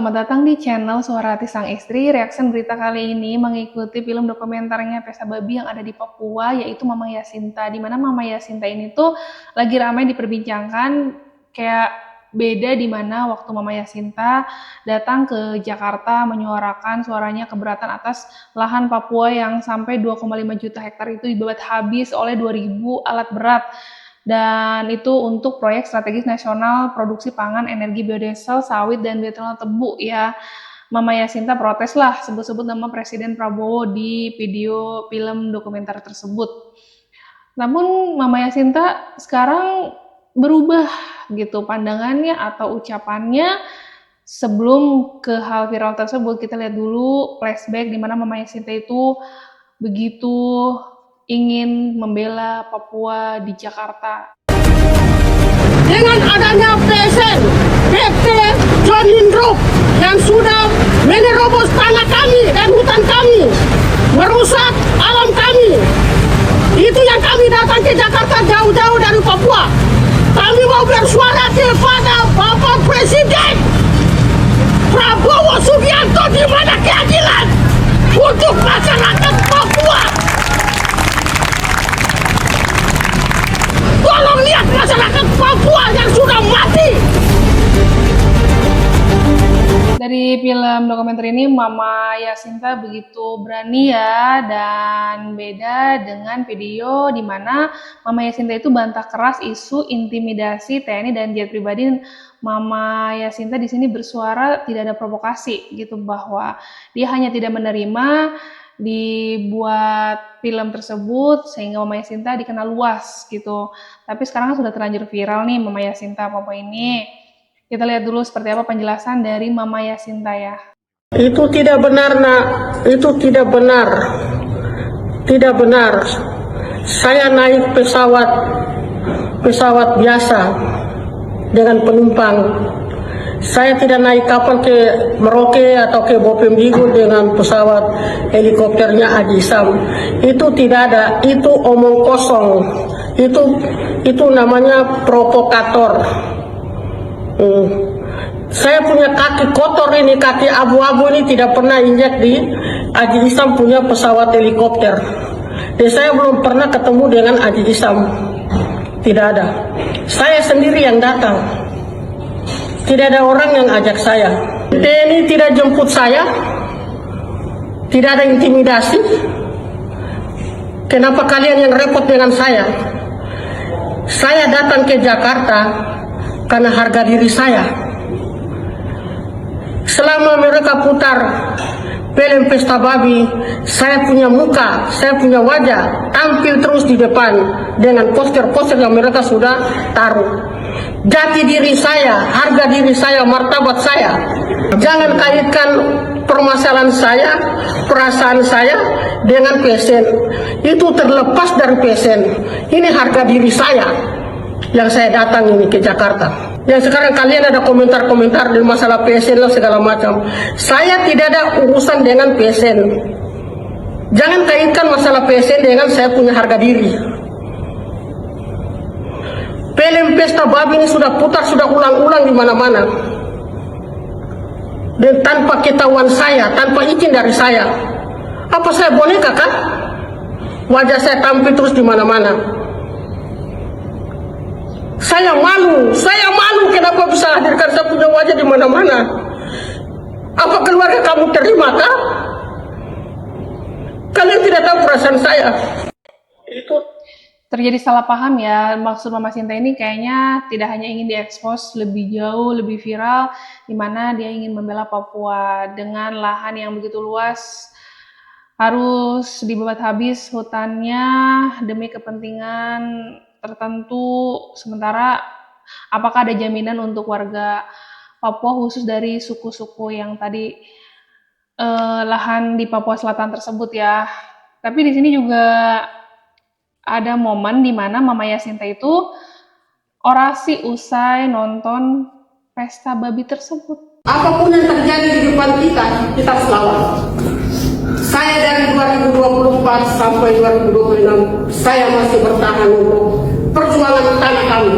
selamat datang di channel Suara Hati Sang Istri. Reaction berita kali ini mengikuti film dokumenternya Pesta Babi yang ada di Papua, yaitu Mama Yasinta. Di mana Mama Yasinta ini tuh lagi ramai diperbincangkan, kayak beda di mana waktu Mama Yasinta datang ke Jakarta menyuarakan suaranya keberatan atas lahan Papua yang sampai 2,5 juta hektar itu dibabat habis oleh 2.000 alat berat. Dan itu untuk proyek strategis nasional produksi pangan, energi biodiesel, sawit, dan bioetanol tebu ya. Mama Yasinta protes lah sebut-sebut nama Presiden Prabowo di video film dokumenter tersebut. Namun Mama Yasinta sekarang berubah gitu pandangannya atau ucapannya sebelum ke hal viral tersebut. Kita lihat dulu flashback di mana Mama Yasinta itu begitu ingin membela Papua di Jakarta. Dengan adanya PSN, PT John Indro yang sudah menerobos tanah kami dan hutan kami, merusak alam kami, itu yang kami datang ke Jakarta jauh-jauh dari Papua. Kami mau bersuara kepada Bapak Presiden Prabowo Subianto, di mana keadilan untuk masyarakat Papua. Tolong lihat masyarakat Papua yang sudah mati. Dari film dokumenter ini Mama Yasinta begitu berani ya, dan beda dengan video di mana Mama Yasinta itu bantah keras isu intimidasi TNI dan jet pribadi. Mama Yasinta di sini bersuara tidak ada provokasi gitu, bahwa dia hanya tidak menerima dibuat film tersebut sehingga Mama Yasinta dikenal luas gitu. Tapi sekarang sudah terlanjur viral nih Mama Yasinta Papua ini. Kita lihat dulu seperti apa penjelasan dari Mama Yasinta ya. Itu tidak benar, Nak. Itu tidak benar. Tidak benar. Saya naik pesawat biasa dengan penumpang. Saya tidak naik kapal ke Merauke atau ke Bopemdigo dengan pesawat helikopternya Haji Isam. Itu tidak ada, itu omong kosong. Itu namanya provokator. Saya punya kaki kotor ini, kaki abu-abu ini tidak pernah injak di Haji Isam punya pesawat helikopter. Dan saya belum pernah ketemu dengan Haji Isam. Tidak ada. Saya sendiri yang datang. Tidak ada orang yang ajak saya. TNI tidak jemput saya. Tidak ada intimidasi. Kenapa kalian yang repot dengan saya? Saya datang ke Jakarta karena harga diri saya. Selama mereka putar film Pesta Babi, saya punya muka, saya punya wajah, tampil terus di depan dengan poster-poster yang mereka sudah taruh. Jati diri saya, harga diri saya, martabat saya. Jangan kaitkan permasalahan saya, perasaan saya dengan PSN. Itu terlepas dari PSN. Ini harga diri saya yang saya datang ini ke Jakarta. Yang sekarang kalian ada komentar-komentar di masalah PSN lah segala macam. Saya tidak ada urusan dengan PSN. Jangan kaitkan masalah PSN dengan saya punya harga diri. Film Pesta Babi ini sudah putar, sudah ulang-ulang di mana-mana. Dan tanpa ketahuan saya, tanpa izin dari saya. Apa saya boneka kan? Wajah saya tampil terus di mana-mana. Saya malu kenapa bisa hadirkan saya punya wajah di mana-mana. Apa keluarga kamu terima kah? Kalian tidak tahu perasaan saya. Itu Terjadi salah paham ya, maksud Mama Yasinta ini kayaknya tidak hanya ingin diekspos lebih jauh, lebih viral, di mana dia ingin membela Papua dengan lahan yang begitu luas, harus dibabat habis hutannya demi kepentingan tertentu. Sementara apakah ada jaminan untuk warga Papua khusus dari suku-suku yang tadi lahan di Papua Selatan tersebut ya. Tapi di sini juga ada momen di mana Mama Yasinta itu orasi usai nonton Pesta Babi tersebut. apapun yang terjadi di depan kita harus lawan. Saya dari 2024 sampai 2026, saya masih bertahan untuk perjuangan tanah kami.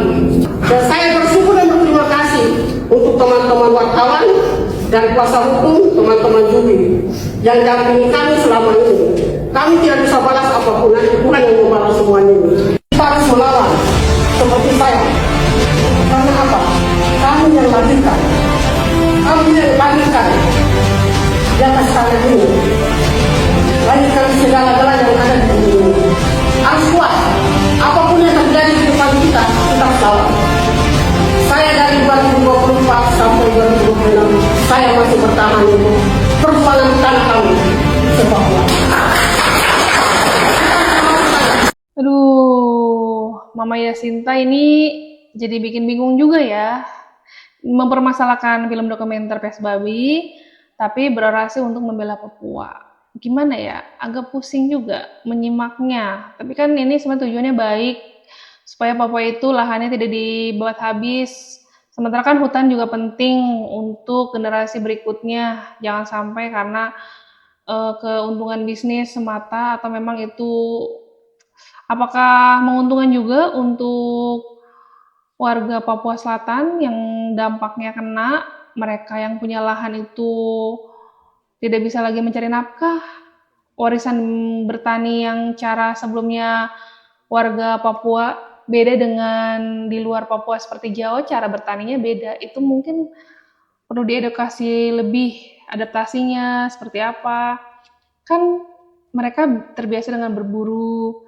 Dan saya bersyukur dan berterima kasih untuk teman-teman wartawan dan kuasa hukum teman-teman juri yang dampingi kami selama ini. Kami tidak bisa balas apapun, nanti Tuhan yang membalas semuanya ini. Kita harus melawan seperti saya. Karena apa? Kami yang lahirkan. Kami yang lahirkan di atas tanah ini. Lahirkan segala-galanya yang ada di dunia ini. Harus kuat. Apapun yang terjadi di depan kita, kita harus lawan. Saya dari 2024 sampai 2026, saya masih bertahan untuk perjuangan tanah kami sepak bola. Aduh, Mama Yasinta ini jadi bikin bingung juga ya. Mempermasalahkan film dokumenter Pes Babi, tapi berorasi untuk membela Papua. Gimana ya? Agak pusing juga menyimaknya. Tapi kan ini sebenarnya tujuannya baik, supaya Papua itu lahannya tidak dibuat habis. Sementara kan hutan juga penting untuk generasi berikutnya. Jangan sampai karena keuntungan bisnis semata atau memang itu apakah menguntungkan juga untuk warga Papua Selatan yang dampaknya kena, mereka yang punya lahan itu tidak bisa lagi mencari nafkah, warisan bertani yang cara sebelumnya warga Papua beda dengan di luar Papua seperti Jawa, cara bertaninya beda. Itu mungkin perlu diedukasi lebih, adaptasinya seperti apa. Kan mereka terbiasa dengan berburu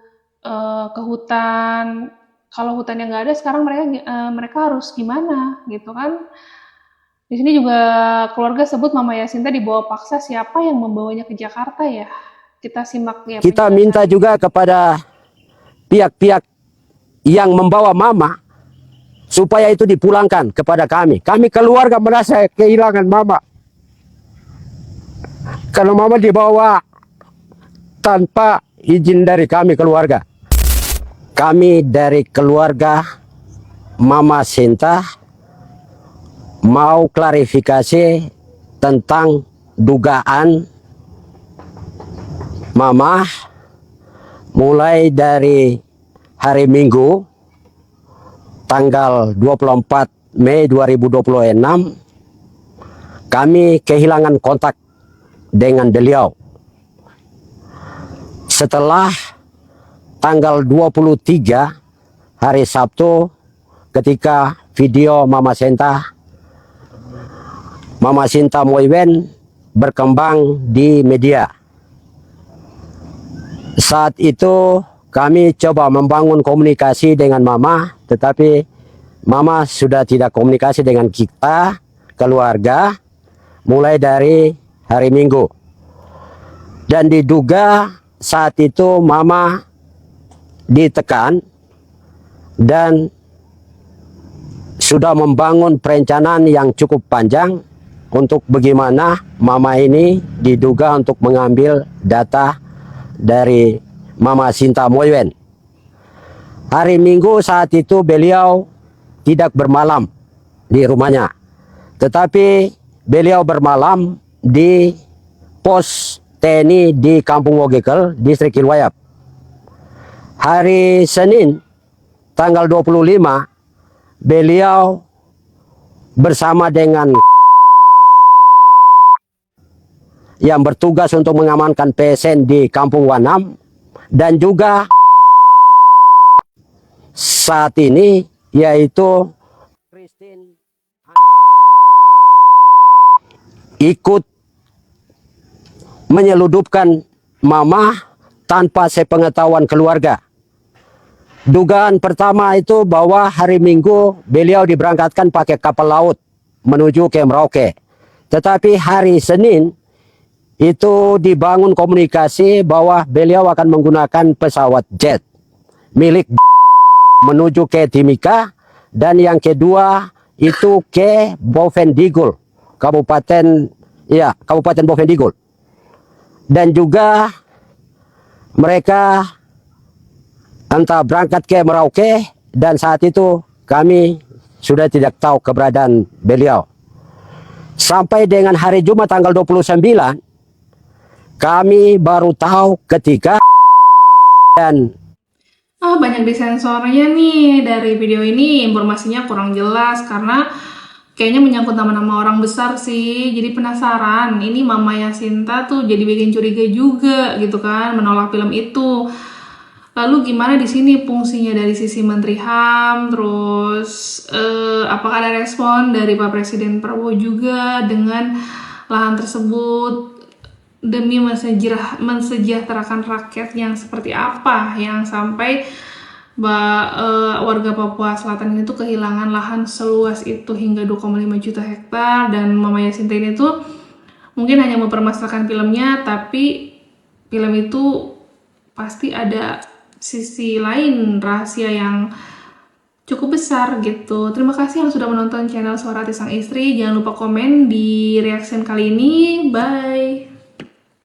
ke hutan. Kalau hutannya nggak ada, sekarang mereka harus gimana gitu kan? Di sini juga keluarga sebut Mama Yasinta dibawa paksa. Siapa yang membawanya ke Jakarta ya? Kita simak ya. Kita minta juga kepada pihak-pihak yang membawa Mama supaya itu dipulangkan kepada kami. Kami keluarga merasa kehilangan Mama. Karena Mama dibawa tanpa izin dari kami keluarga. Kami dari keluarga Mama Sinta mau klarifikasi tentang dugaan Mama mulai dari hari Minggu tanggal 24 Mei 2026 kami kehilangan kontak dengan beliau. Setelah tanggal 23 hari Sabtu ketika video Mama Sinta Moiwen berkembang di media. Saat itu kami coba membangun komunikasi dengan Mama, tetapi Mama sudah tidak komunikasi dengan kita, keluarga, mulai dari hari Minggu. Dan diduga saat itu Mama ditekan dan sudah membangun perencanaan yang cukup panjang untuk bagaimana Mama ini diduga untuk mengambil data dari Mama Sinta Moiwen. Hari Minggu saat itu beliau tidak bermalam di rumahnya, tetapi beliau bermalam di pos TNI di Kampung Wogekel, Distrik Ilwayap. Hari Senin tanggal 25 beliau bersama dengan yang bertugas untuk mengamankan PSN di Kampung Wanam dan juga saat ini yaitu Christine ikut menyeludupkan Mama tanpa sepengetahuan keluarga. Dugaan pertama itu bahwa hari Minggu beliau diberangkatkan pakai kapal laut menuju ke Merauke. Tetapi hari Senin itu dibangun komunikasi bahwa beliau akan menggunakan pesawat jet milik menuju ke Timika, dan yang kedua itu ke Bovendigul, Kabupaten Bovendigul. Dan juga mereka entah berangkat ke Merauke, dan saat itu kami sudah tidak tahu keberadaan beliau. Sampai dengan hari Jumat tanggal 29 kami baru tahu ketika dan banyak disensornya nih dari video ini, informasinya kurang jelas karena kayaknya menyangkut nama-nama orang besar sih. Jadi penasaran, ini Mama Yasinta tuh jadi bikin curiga juga gitu kan, menolak film itu. Lalu gimana di sini fungsinya dari sisi Menteri HAM, terus apakah ada respon dari Pak Presiden Prabowo juga dengan lahan tersebut demi mensejahterakan rakyat yang seperti apa, yang sampai warga Papua Selatan ini tuh kehilangan lahan seluas itu hingga 2,5 juta hektar, dan Mama Yasinta ini tuh mungkin hanya mempermasalahkan filmnya, tapi film itu pasti ada sisi lain rahasia yang cukup besar gitu. Terima kasih yang sudah menonton channel Suara Hati Sang Istri. Jangan lupa komen di reaction kali ini. Bye.